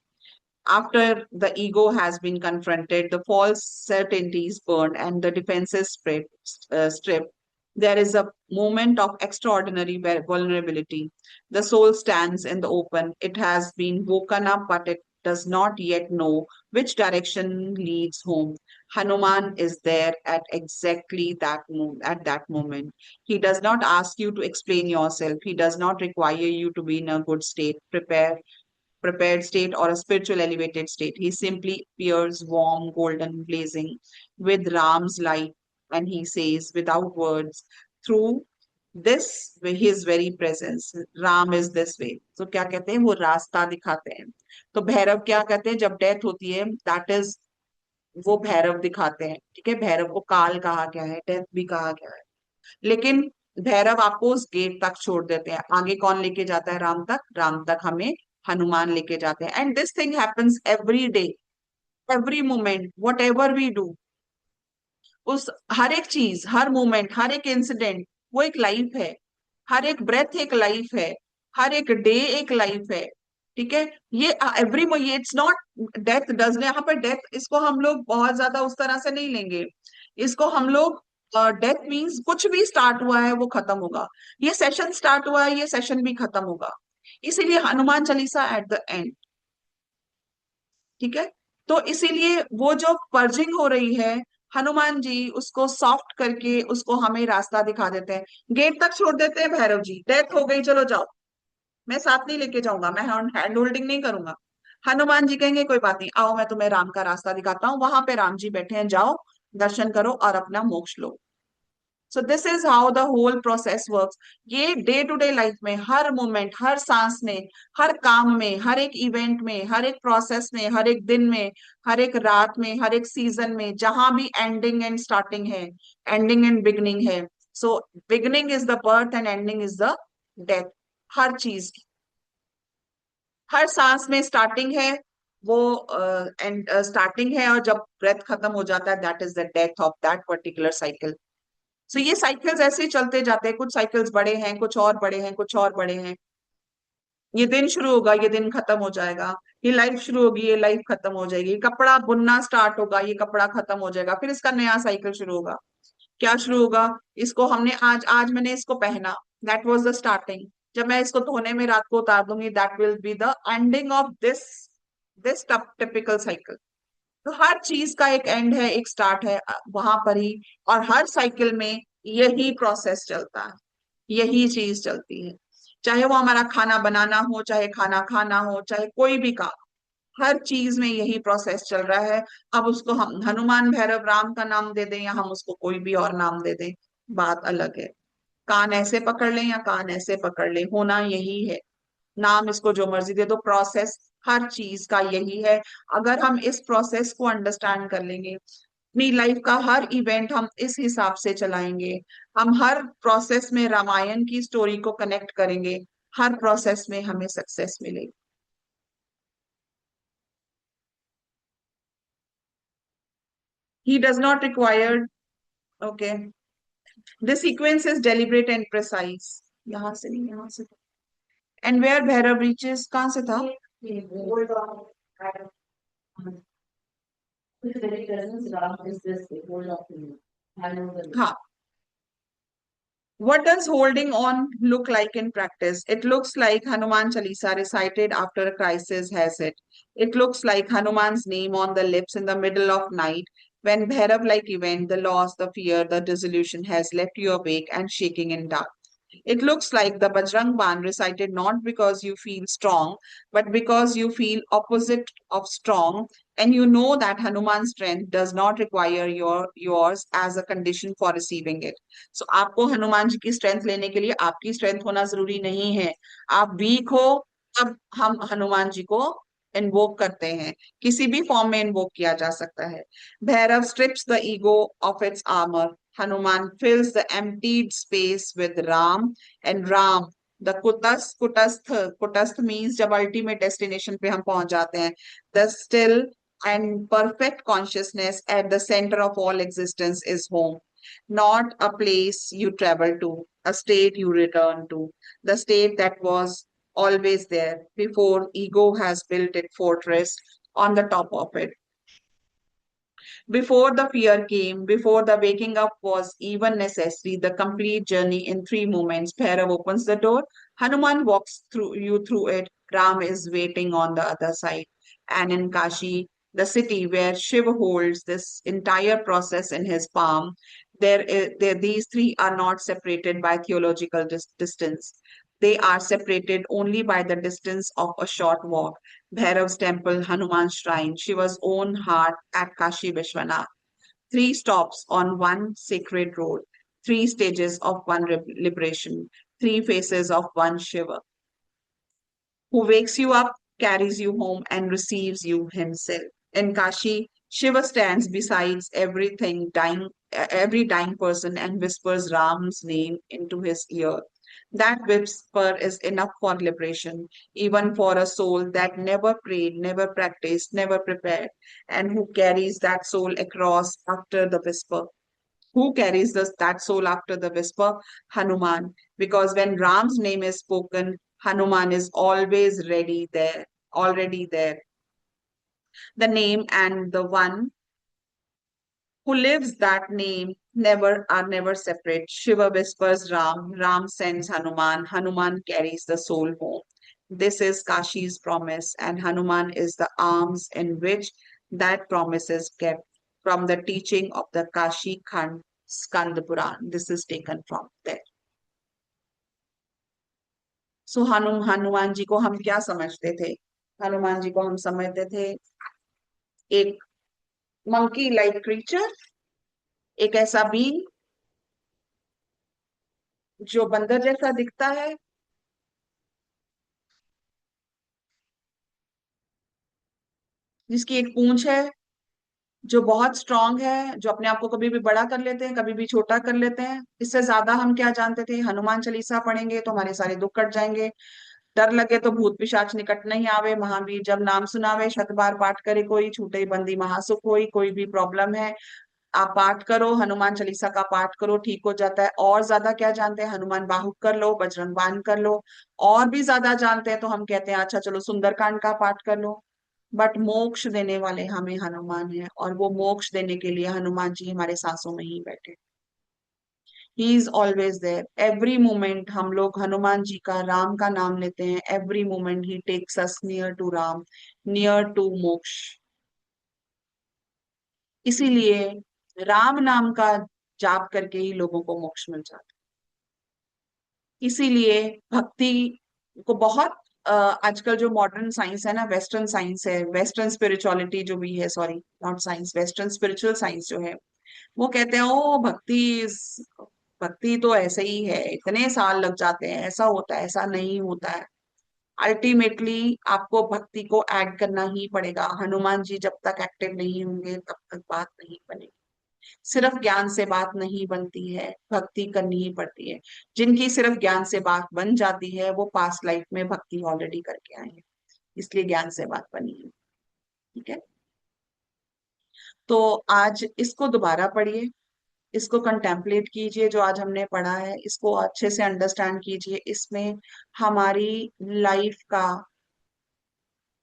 A: after the ego has been confronted, the false certainties burned, and the defenses stripped, there is a moment of extraordinary vulnerability. The soul stands in the open. It has been woken up, but it does not yet know which direction leads home. Hanuman is there at exactly at that moment. He does not ask you to explain yourself. He does not require you to be in a good state, prepared state, or a spiritual elevated state. He simply appears warm, golden, blazing with Ram's light, and he says without words, through this way, his very presence, Ram is this way. तो क्या कहते हैं, वो रास्ता दिखाते हैं। तो भैरव क्या कहते हैं, जब डेथ होती है, दैट इज, वो भैरव दिखाते हैं। ठीक है, भैरव को काल कहा गया है, डेथ भी कहा गया है। लेकिन भैरव आपको उस गेट तक छोड़ देते हैं। आगे कौन लेके जाता है, राम तक, राम तक हमें हनुमान लेके जाते हैं। And this thing happens every day, every moment, whatever we do. उस हर एक चीज, हर मोमेंट, हर एक इंसिडेंट, वो एक लाइफ है। हर एक ब्रेथ एक लाइफ है। हर एक डे एक लाइफ है। ठीक है, ये एवरी, ये इट्स नॉट डेथ डज, यहाँ पर डेथ, इसको हम लोग बहुत ज्यादा उस तरह से नहीं लेंगे। इसको हम लोग, डेथ मीन्स कुछ भी स्टार्ट हुआ है वो खत्म होगा। ये सेशन स्टार्ट हुआ है, ये सेशन भी खत्म होगा। इसीलिए Hanuman Chalisa at the end. ठीक है, तो इसीलिए वो जो पर्जिंग हो रही है, हनुमान जी उसको सॉफ्ट करके उसको हमें रास्ता दिखा देते हैं। गेट तक छोड़ देते हैं भैरव जी, डेथ हो गई, चलो जाओ, मैं साथ नहीं लेके जाऊंगा, मैं हैंड होल्डिंग नहीं करूंगा। हनुमान जी कहेंगे कोई बात नहीं, आओ मैं तुम्हें राम का रास्ता दिखाता हूँ, वहां पे राम जी बैठे हैं, जाओ दर्शन करो और अपना मोक्ष लो। So this is how the whole process works. ये डे टू डे लाइफ में, हर मोमेंट, हर सांस में, हर काम में, हर एक इवेंट में, हर एक प्रोसेस में, हर एक दिन में, हर एक रात में, हर एक सीजन में, जहां भी एंडिंग एंड स्टार्टिंग है, एंडिंग एंड बिगनिंग है। So beginning is the birth and ending is the death. हर चीज की, हर सांस में स्टार्टिंग है, वो एंड स्टार्टिंग है, और जब ब्रेथ खत्म हो जाता है, that is the death of that particular cycle. So ये साइकिल्स ऐसे ही चलते जाते हैं, कुछ साइकिल्स बड़े हैं, कुछ और बड़े हैं, कुछ और बड़े हैं। ये दिन शुरू होगा, ये दिन खत्म हो जाएगा। ये लाइफ शुरू होगी, ये लाइफ खत्म हो जाएगी। कपड़ा बुनना स्टार्ट होगा, ये कपड़ा खत्म हो जाएगा, फिर इसका नया साइकिल शुरू होगा। क्या शुरू होगा, इसको हमने आज आज मैंने इसको पहना, दैट वाज द स्टार्टिंग। जब मैं इसको धोने में रात को उतार दूंगी, that will be the ending of this this typical cycle. तो हर चीज का एक एंड है, एक स्टार्ट है, वहां पर ही। और हर साइकिल में यही प्रोसेस चलता है, यही चीज चलती है। चाहे वो हमारा खाना बनाना हो, चाहे खाना खाना हो, चाहे कोई भी काम, हर चीज में यही प्रोसेस चल रहा है। अब उसको हम हनुमान भैरव राम का नाम दे दें, या हम उसको कोई भी और नाम दे दें, बात अलग है। कान ऐसे पकड़ लें या कान ऐसे पकड़ लें, होना यही है। नाम इसको जो मर्जी दे दो, प्रोसेस हर चीज का यही है। अगर हम इस प्रोसेस को अंडरस्टैंड कर लेंगे, अपनी लाइफ का हर इवेंट हम इस हिसाब से चलाएंगे, हम हर प्रोसेस में रामायण की स्टोरी को कनेक्ट करेंगे, हर प्रोसेस में हमें सक्सेस मिलेगी। He does not require, okay, the sequence is deliberate and precise। यहाँ से नहीं, यहाँ से। And where Bhairav reaches, कहाँ से था? हाँ, what does holding on look like in practice? It looks like Hanuman Chalisa recited after a crisis has hit. It looks like Hanuman's name on the lips in the middle of night when Bhairav-like event, the loss, the fear, the disillusion has left you awake and shaking in dark. It looks like the Bajrang Ban recited not because you feel strong, but because you feel opposite of strong, and you know that Hanuman's strength does not require yours as a condition for receiving it. So आपको हनुमान जी की strength लेने के लिए आपकी strength होना जरूरी नहीं है। आप वीक हो, तब हम हनुमान जी को इन्वोक करते हैं, किसी भी फॉर्म में इन्वोक किया जा सकता है। Bhairav strips the ego of its armor. Hanuman fills the emptied space with Ram, and Ram, the kutastha means जब ultimate destination पे हम पहुंच जाते हैं, the still and perfect consciousness at the center of all existence is home. Not a place you travel to, a state you return to, the state that was always there before ego has built its fortress on the top of it. Before the fear came, before the waking up was even necessary, the complete journey in 3 moments. Bhairav opens the door, Hanuman walks through you through it, Ram is waiting on the other side. And in Kashi, the city where Shiva holds this entire process in his palm, these three are not separated by theological distance. They are separated only by the distance of a short walk. Bhairav's temple, Hanuman's shrine, Shiva's own heart at Kashi Vishwanath. 3 stops on one sacred road. Three stages of one liberation, three faces of one Shiva, who wakes you up, carries you home, and receives you himself. In Kashi, Shiva stands besides every dying person and whispers Ram's name into his ear. That whisper is enough for liberation, even for a soul that never prayed, never practiced, never prepared, and who carries that soul across after the whisper. Who carries that soul after the whisper? Hanuman. Because when Ram's name is spoken, Hanuman is always ready there, already there. The name and the one who lives that name never separate. Shiva whispers Ram, Ram sends Hanuman, Hanuman carries the soul home. This is Kashi's promise, and Hanuman is the arms in which that promise is kept from the teaching of the Kashi Khand Skand Puran. This is taken from there. सो हनुमान जी को हम क्या समझते थे? हनुमान जी को हम समझते थे एक मंकी लाइक क्रीचर, एक ऐसा बीन जो बंदर जैसा दिखता है, जिसकी एक पूंछ है, जो बहुत स्ट्रांग है, जो अपने आप को कभी भी बड़ा कर लेते हैं, कभी भी छोटा कर लेते हैं। इससे ज्यादा हम क्या जानते थे? हनुमान चालीसा पढ़ेंगे तो हमारे सारे दुख कट जाएंगे, डर लगे तो भूत पिशाच निकट नहीं आवे, महावीर जब नाम सुनावे, शत बार पाठ करे कोई, छूटे बंदी महासुख होई। कोई भी प्रॉब्लम है, आप पाठ करो, हनुमान चालीसा का पाठ करो, ठीक हो जाता है। और ज्यादा क्या जानते हैं? हनुमान बाहुक कर लो, बजरंग बाण कर लो। और भी ज्यादा जानते हैं तो हम कहते हैं अच्छा चलो सुंदरकांड का पाठ कर लो। बट मोक्ष देने वाले हमें हनुमान है, और वो मोक्ष देने के लिए हनुमान जी हमारे सांसों में ही बैठे। He is always there. Every moment हम लोग हनुमान जी का, राम का नाम लेते हैं। Every moment he takes us near to Ram, near to moksha. इसीलिए राम नाम का जाप करके ही लोगों को मोक्ष मिल जाता है। इसीलिए भक्ति को बहुत आजकल जो मॉडर्न साइंस है ना, वेस्टर्न साइंस है, वेस्टर्न स्पिरिचुअलिटी जो भी है, sorry not science, western spiritual science जो है, वो कहते हैं ओ भक्ति तो ऐसे ही है, इतने साल लग जाते हैं, ऐसा होता है, ऐसा नहीं होता है। अल्टीमेटली आपको भक्ति को ऐड करना ही पड़ेगा। हनुमान जी जब तक एक्टिव नहीं होंगे तब तक बात नहीं बनेगी। सिर्फ ज्ञान से बात नहीं बनती है, भक्ति करनी ही पड़ती है। जिनकी सिर्फ ज्ञान से बात बन जाती है वो पास्ट लाइफ में भक्ति ऑलरेडी करके आए हैं, इसलिए ज्ञान से बात बनी है। ठीक है, तो आज इसको दोबारा पढ़िए, इसको कंटेम्पलेट कीजिए, जो आज हमने पढ़ा है इसको अच्छे से अंडरस्टैंड कीजिए। इसमें हमारी लाइफ का,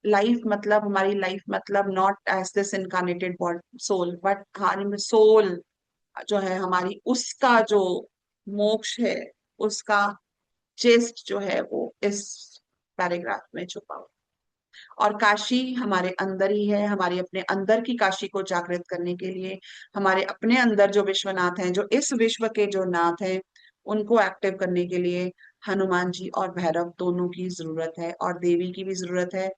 A: हमारी लाइफ मतलब not as this incarnated soul, but हमारी सोल जो है हमारी, उसका जो मोक्ष है, उसका चेस्ट जो है वो इस पैराग्राफ में छुपा हुआ। और काशी हमारे अंदर ही है। हमारी अपने अंदर की काशी को जागृत करने के लिए, हमारे अपने अंदर जो विश्वनाथ हैं, जो इस विश्व के जो नाथ हैं, उनको एक्टिव करने के लिए हनुमान जी और भैरव दोनों की जरूरत है, और देवी की भी जरूरत है।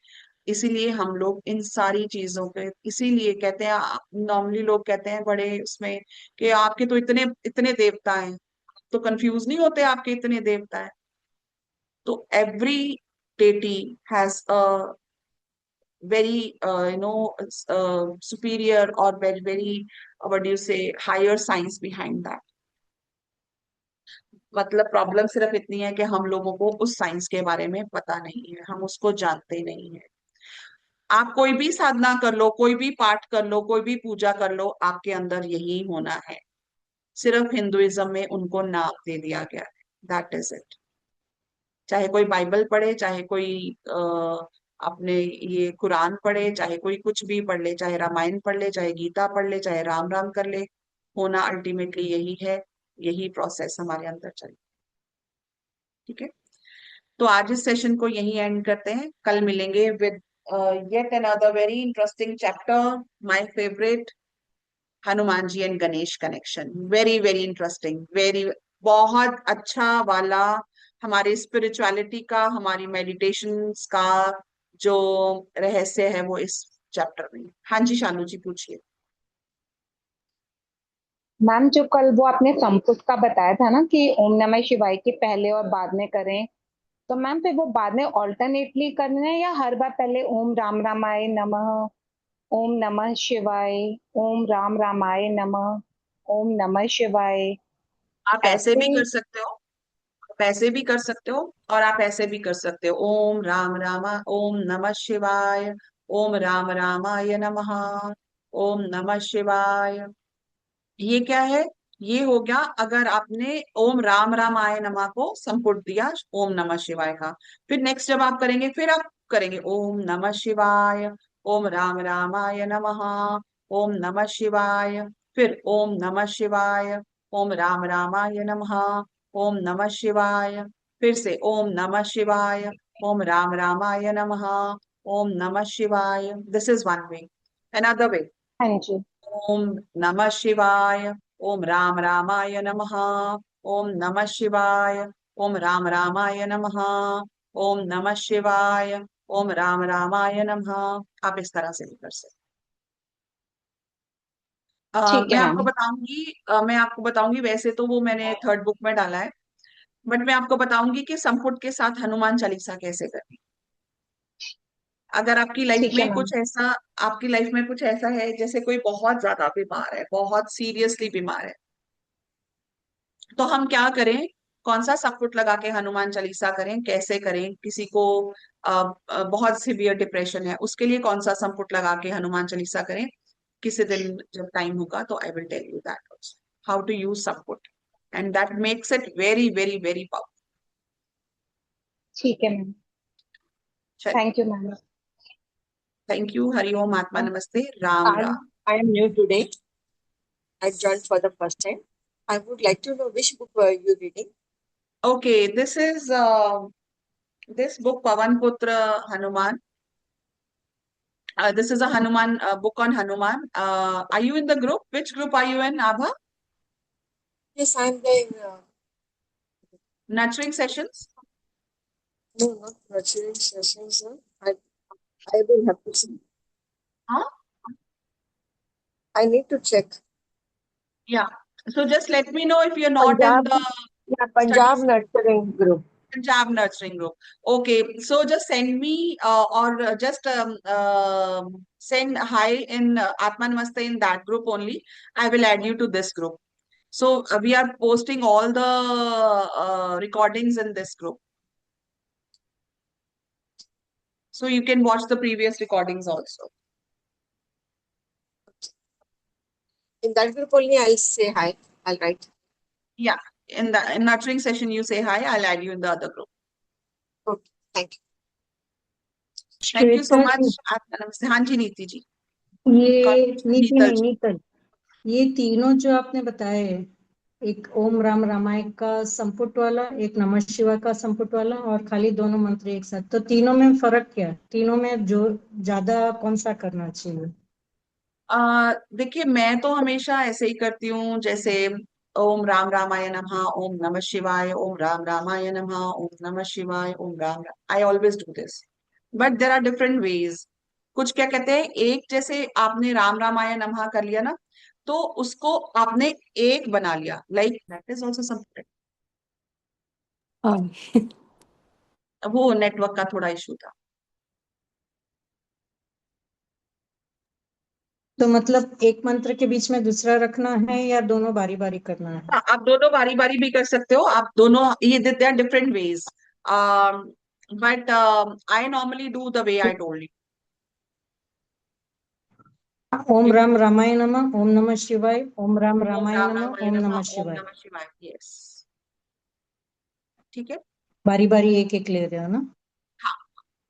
A: इसीलिए हम लोग इन सारी चीजों के, इसीलिए कहते हैं, नॉर्मली लोग कहते हैं बड़े उसमें कि आपके तो इतने इतने देवता हैं, तो कंफ्यूज नहीं होते आपके इतने देवता हैं? तो every deity has a very superior or very what do you say, higher science behind that. मतलब प्रॉब्लम सिर्फ इतनी है कि हम लोगों को उस साइंस के बारे में पता नहीं है, हम उसको जानते नहीं है। आप कोई भी साधना कर लो, कोई भी पाठ कर लो, कोई भी पूजा कर लो, आपके अंदर यही होना है। सिर्फ हिंदुइज्म में उनको नाम दे दिया गया है, दैट इज इट। चाहे कोई बाइबल पढ़े, चाहे कोई अपने ये कुरान पढ़े, चाहे कोई कुछ भी पढ़ ले, चाहे रामायण पढ़ ले, चाहे गीता पढ़ ले, चाहे राम राम कर ले, होना अल्टीमेटली यही है। यही प्रोसेस हमारे अंदर चले। ठीक है, तो आज इस सेशन को यही एंड करते हैं। कल मिलेंगे with yet another very interesting chapter, my favorite, Hanuman ji and Ganesh connection. Very very interesting, very बहुत अच्छा वाला हमारी स्पिरिचुअलिटी का, हमारी मेडिटेशंस का जो रहस्य है वो इस चैप्टर में। हाँ जी शानू जी पूछिए।
D: मैम जो कल वो आपने संपुट का बताया था ना कि ओम नमः शिवाय के पहले और बाद में करें, तो मैम फिर वो बाद में ऑल्टरनेटली करना है या हर बार पहले ओम राम रामाय नमः, ओम नमः शिवाय, ओम राम रामाय नमः, ओम नमः शिवाय,
A: आप ऐसे
D: ऐसे
A: भी
D: ही?
A: कर सकते हो, आप ऐसे भी कर सकते हो, और आप ऐसे भी कर सकते हो, ओम राम रामा ओम नमः शिवाय, ओम राम रामाय नमः, ओम नमः शिवाय। ये क्या है? ये हो गया अगर आपने ओम राम रामाय नमः को संपुट दिया ओम नमः शिवाय का। फिर नेक्स्ट जब आप करेंगे, फिर आप करेंगे ओम नमः शिवाय, ओम राम रामाय नमः, ओम नमः शिवाय, फिर ओम नमः शिवाय, ओम राम रामाय नमः, ओम नमः शिवाय, फिर से ओम नमः शिवाय, ओम राम रामाय नमः, ओम नमः शिवाय। This is one way. Another way,
D: हाँ जी।
A: ओम नमः शिवाय, ओम राम रामाय नमः, ओम नमः शिवाय, ओम राम रामाय नमः, ओम नमः शिवाय, ओम राम रामाय नमः। आप इस तरह से भी कर सकते
D: ठीक है मैम।
A: मैं आपको बताऊंगी, वैसे तो वो मैंने थर्ड बुक में डाला है, बट मैं आपको बताऊंगी कि संपुट के साथ हनुमान चालीसा कैसे करनी। अगर आपकी लाइफ
D: ठीक है
A: में
D: मैम।
A: कुछ ऐसा, आपकी लाइफ में कुछ ऐसा है जैसे कोई बहुत ज्यादा बीमार है, बहुत सीरियसली बीमार है, तो हम क्या करें? कौन सा संपुट लगा के हनुमान चालीसा करें, कैसे करें? किसी को बहुत सीवियर डिप्रेशन है, उसके लिए कौन सा संपुट लगा के हनुमान चालीसा करें? किसी दिन जब टाइम होगा तो I will tell you that also, how to use samput, and that makes it very very very powerful.
D: ठीक है मैम।
A: चलिए,
D: thank you ma'am.
A: Thank you. हरिओम, आत्मा,
E: Um,
A: नमस्ते, Ram Ram.
E: I am new today. I joined for the first time. I would like to know which book were you reading?
A: Okay, this book Pavan Putra Hanuman. This is a Hanuman book on Hanuman. Are you in the group? Which group are you in, Abha?
E: Yes, I am the
A: Nurturing sessions?
E: no, not nurturing sessions. I will have to see.
A: Huh?
E: I need to check.
A: Yeah. So just let me know if you're not in
E: Punjab,
A: the
E: yeah,
A: study
E: Punjab nurturing group.
A: Punjab nurturing group. Okay. So just send me or just send hi in Atma Namaste in that group only. I will add you to this group. So we are posting all the recordings in this group. So you can watch the previous recordings also.
E: In that group only, I'll say hi. I'll write.
A: Yeah. In the nurturing session, you say hi. I'll add you in the other group.
E: Okay, thank you.
A: Thank you so
F: Shweta
A: much.
F: जी,
A: Atma Namaste. हाँ जी, नीति जी।
F: ये नीति
A: नीतल
F: नहीं,
A: जी।
F: नीतल, ये तीनों जो आपने बताए हैं, एक ओम राम रामायण का संपुट वाला, एक नमः शिवाय का संपुट वाला, और खाली दोनों मंत्र एक साथ, तो तीनों में फर्क क्या है? तीनों में जो ज्यादा कौन सा करना चाहिए?
A: देखिए, मैं तो हमेशा ऐसे ही करती हूँ, जैसे ओम राम रामाय नमः, ओम नमः शिवाय, ओम राम रामाय नमः, ओम नमः शिवाय, ओम Ram Ram. I always do this, but there are different ways. कुछ क्या कहते हैं, एक जैसे आपने राम रामाय नमः कर लिया ना, तो उसको आपने एक बना लिया, like that is also something.
F: हाँ,
A: वो नेटवर्क का थोड़ा इशू था।
F: तो मतलब एक मंत्र के बीच में दूसरा रखना है या दोनों बारी बारी करना है?
A: हाँ, आप दोनों बारी बारी भी कर सकते हो, आप दोनों, ये they are different ways, but I normally do the way I told
F: Om
A: you.
F: Ram रामाय नमः, ओम नमः शिवाय, ओम राम
A: ओम
F: रामाय
A: राम
F: नमः,
A: रामाय
F: ओम
A: नमः,
F: नमः
A: ओम
F: शिवाय,
A: नमः शिवाय। यस, ठीक है।
F: बारी बारी एक एक ले रहे हो ना?
A: हाँ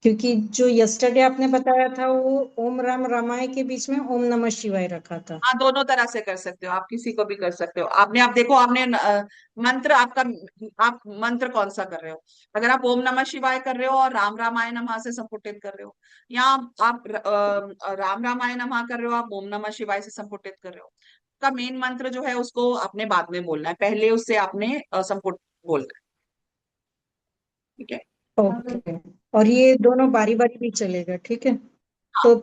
F: क्योंकि जो यस्टरडे आपने बताया था वो ओम राम रामाय के बीच में ओम नमः शिवाय रखा था।
A: हाँ, दोनों तरह से कर सकते हो, आप किसी को भी कर सकते हो। आपने, आप देखो, आपने मंत्र आपका, आप मंत्र कौन सा कर रहे हो? अगर आप ओम नमः शिवाय कर रहे हो और राम रामाय नमः से संपुटित कर रहे हो, या आप राम रामाय नमः कर रहे हो, आप ओम नमः शिवाय से संपुटित कर रहे हो, का मेन मंत्र जो है उसको आपने बाद में बोलना है, पहले उससे आपने संपुट बोलना है। ठीक है।
F: ओके, और ये दोनों बारी बारी भी चलेगा, ठीक है? तो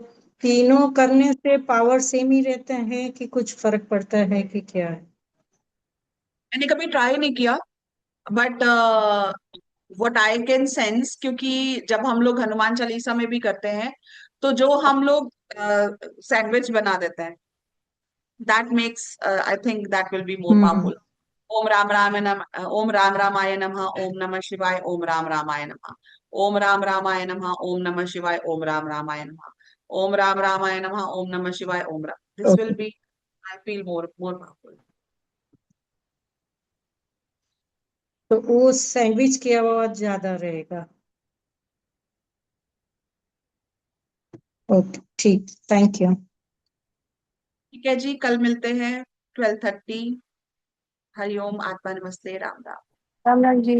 F: तीनों करने से पावर सेम ही रहते हैं कि कुछ फर्क पड़ता है कि क्या है?
A: मैंने कभी ट्राई नहीं किया, but what I can sense, क्योंकि जब हम लोग हनुमान चालीसा में भी करते हैं, तो जो हम लोग सैंडविच बना देते हैं, that makes, I think that will be more
F: hmm.
A: Powerful. ओम राम राम नमः, ओम राम रामाय नमः, ओम नमः शिवाय, ओम राम रामाय नमः, ओम राम रामाय नमः, ओम नमः शिवाय, ओम राम रामाय नमः, ओम राम रामाय नमः, ओम नमः शिवाय, ओम Ram. This will
F: okay,
A: be, I feel more powerful.
F: तो वो सैंडविच की आवाज ज्यादा रहेगा. ओके, ठीक, थैंक यू.
A: ठीक है जी, कल मिलते हैं 12:30. हरिओम, आत्मा नमस्ते, राम राम.
C: राम राम जी.